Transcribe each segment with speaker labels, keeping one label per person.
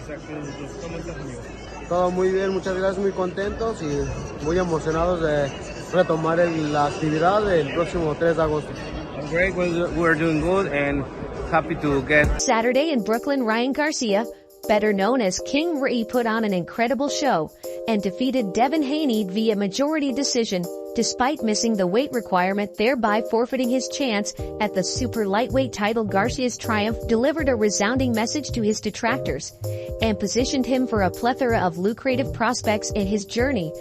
Speaker 1: ¿Cómo estás, amigo?
Speaker 2: Todo muy bien, muchas gracias, muy contentos y muy emocionados de retomar la actividad el próximo 3 de agosto.
Speaker 1: Great, we're doing good and happy to get...
Speaker 3: Saturday in Brooklyn, Ryan Garcia, better known as King Ree, put on an incredible show and defeated Devin Haney via majority decision, despite missing the weight requirement, thereby forfeiting his chance at the super lightweight title. Garcia's triumph delivered a resounding message to his detractors and positioned him for a plethora of lucrative prospects in his journey.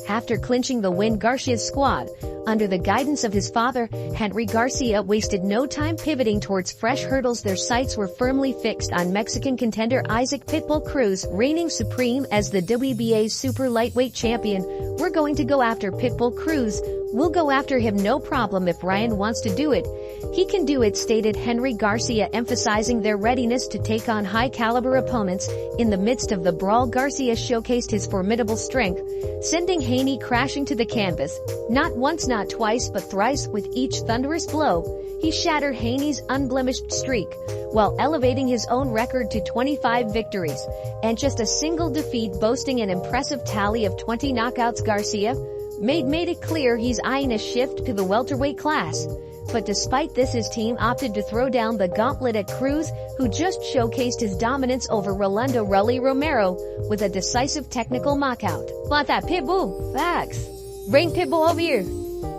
Speaker 3: After clinching the win, Garcia's squad, under the guidance of his father, Henry Garcia, wasted no time pivoting towards fresh hurdles. Their sights were firmly fixed on Mexican contender Isaac Pitbull Cruz, reigning supreme as the WBA's super lightweight champion. We're going to go after Pitbull Cruz. We'll go after him, no problem. If Ryan wants to do it, he can do it, stated Henry Garcia, emphasizing their readiness to take on high-caliber opponents. In the midst of the brawl, Garcia showcased his formidable strength, sending Haney crashing to the canvas. Not once, not twice, but thrice. With each thunderous blow, he shattered Haney's unblemished streak, while elevating his own record to 25 victories and just a single defeat, boasting an impressive tally of 20 knockouts. Garcia made it clear he's eyeing a shift to the welterweight class. But despite this, his team opted to throw down the gauntlet at Cruz, who just showcased his dominance over Rolando "Rully" Romero with a decisive technical knockout. Want that Pitbull? Facts. Bring Pitbull over here.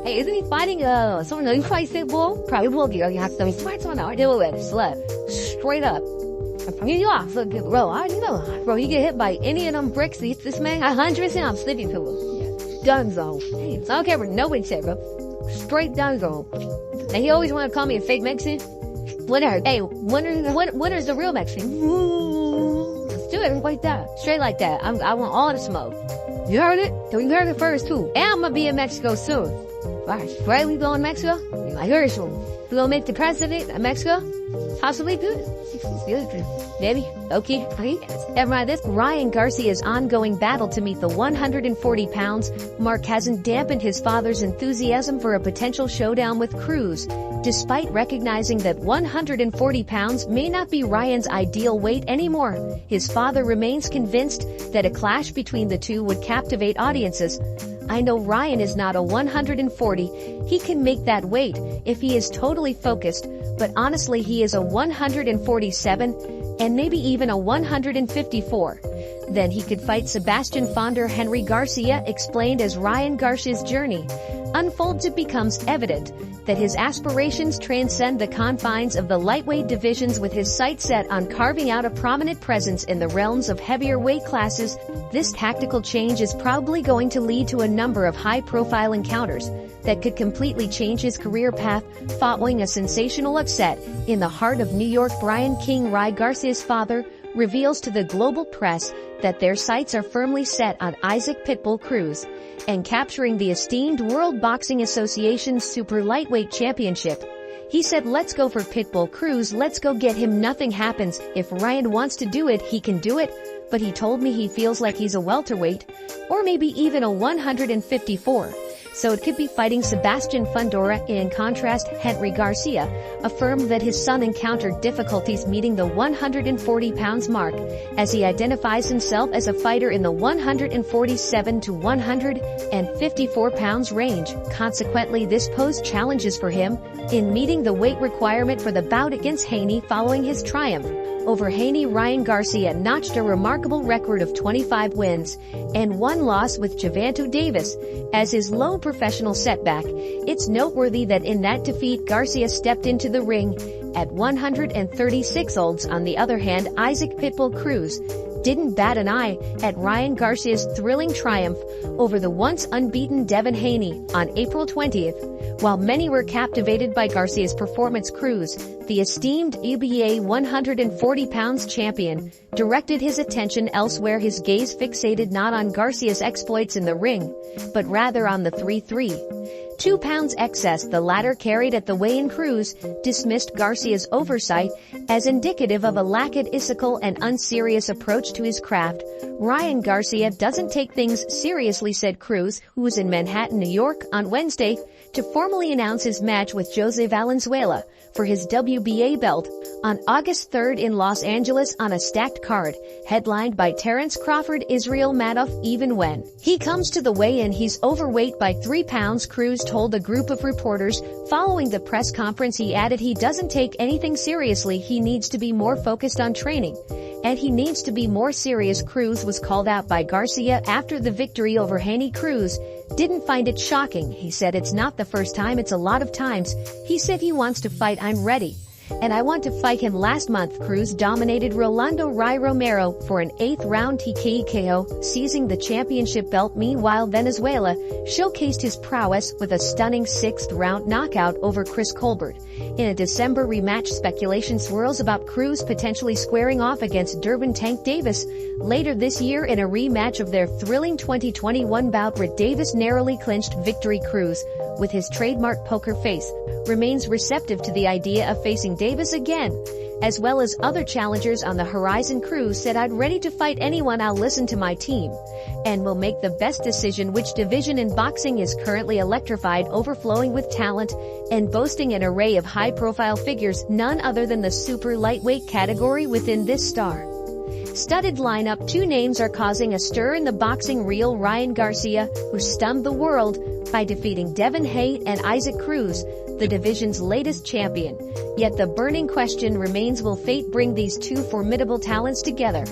Speaker 3: Hey, isn't he fighting someone who fights Pitbull? Probably will be. You have to fight someone out. Do it. Slap. Straight up. You off. Look, bro, I already know. Bro, you get hit by any of them bricks, this man, 100%, I'm slipping to him. Done zone. Hey, so I don't care what nobody said, bro. Straight done zone. And he always wanted to call me a fake Mexican. Winner's the real Mexican. Let's do it like that. Straight like that. I want all the smoke. You heard it? You heard it first too. And I'm gonna be in Mexico soon. Right, we going to Mexico? I heard soon. We gonna make the president of Mexico? Possibly good. Maybe. Okay. Never mind this. Ryan Garcia's ongoing battle to meet the 140 pounds mark hasn't dampened his father's enthusiasm for a potential showdown with Cruz. Despite recognizing that 140 pounds may not be Ryan's ideal weight anymore, his father remains convinced that a clash between the two would captivate audiences. I know Ryan is not a 140. He can make that weight if he is totally focused, but honestly he is a 147 and maybe even a 154. Then he could fight Sebastian Fonder. Henry Garcia explained as Ryan Garcia's journey unfolds, it becomes evident that his aspirations transcend the confines of the lightweight divisions, with his sights set on carving out a prominent presence in the realms of heavier weight classes. This tactical change is probably going to lead to a number of high-profile encounters that could completely change his career path. Following a sensational upset in the heart of New York, Brian King Ryan Garcia's father reveals to the global press that their sights are firmly set on Isaac Pitbull Cruz and capturing the esteemed World Boxing Association's Super Lightweight Championship. He said, "Let's go for Pitbull Cruz, let's go get him. Nothing happens. If Ryan wants to do it, he can do it, but he told me he feels like he's a welterweight, or maybe even a 154. So it could be fighting Sebastian Fundora." In contrast, Henry Garcia affirmed that his son encountered difficulties meeting the 140 pounds mark, as he identifies himself as a fighter in the 147 to 154 pounds range. Consequently, this posed challenges for him in meeting the weight requirement for the bout against Haney. Following his triumph over Haney, Ryan Garcia notched a remarkable record of 25 wins and 1 loss with Gervonta Davis as his lone professional setback. It's noteworthy that in that defeat, Garcia stepped into the ring at 136 olds. On the other hand, Isaac Pitbull Cruz didn't bat an eye at Ryan Garcia's thrilling triumph over the once unbeaten Devin Haney on April 20th. While many were captivated by Garcia's performance, Cruz, the esteemed WBA 140 pounds champion, directed his attention elsewhere, his gaze fixated not on Garcia's exploits in the ring, but rather on the 3.2 pounds excess the latter carried at the weigh-in. Cruz dismissed Garcia's oversight as indicative of a lackadaisical and unserious approach to his craft. "Ryan Garcia doesn't take things seriously," said Cruz, who was in Manhattan, New York, on Wednesday to formally announce his match with Jose Valenzuela for his WBA belt on August 3rd in Los Angeles on a stacked card, headlined by Terence Crawford, Israel Madoff. Even when he comes to the weigh-in, he's overweight by 3 pounds, Cruz told a group of reporters. Following the press conference, he added he doesn't take anything seriously, he needs to be more focused on training. And he needs to be more serious. Cruz was called out by Garcia after the victory over Haney. Cruz didn't find it shocking. He said, "It's not the first time, it's a lot of times." He said he wants to fight. "I'm ready. And I want to fight him." Last month, Cruz dominated Rolando Ry Romero for an 8th round TKO KO, seizing the championship belt. Meanwhile, Venezuela showcased his prowess with a stunning 6th round knockout over Chris Colbert. In a December rematch, speculation swirls about Cruz potentially squaring off against Durbin Tank Davis later this year in a rematch of their thrilling 2021 bout where Davis narrowly clinched victory. Cruz, with his trademark poker face, remains receptive to the idea of facing Davis again, as well as other challengers on the horizon. Cruz said, "I'd ready to fight anyone. I'll listen to my team and will make the best decision." Which division in boxing is currently electrified, overflowing with talent, and boasting an array of high-profile figures, none other than the super lightweight category within this star-studded lineup. 2 names are causing a stir in the boxing reel: Ryan Garcia, who stunned the world by defeating Devin Haney, and Isaac Cruz, the division's latest champion. Yet the burning question remains, will fate bring these 2 formidable talents together?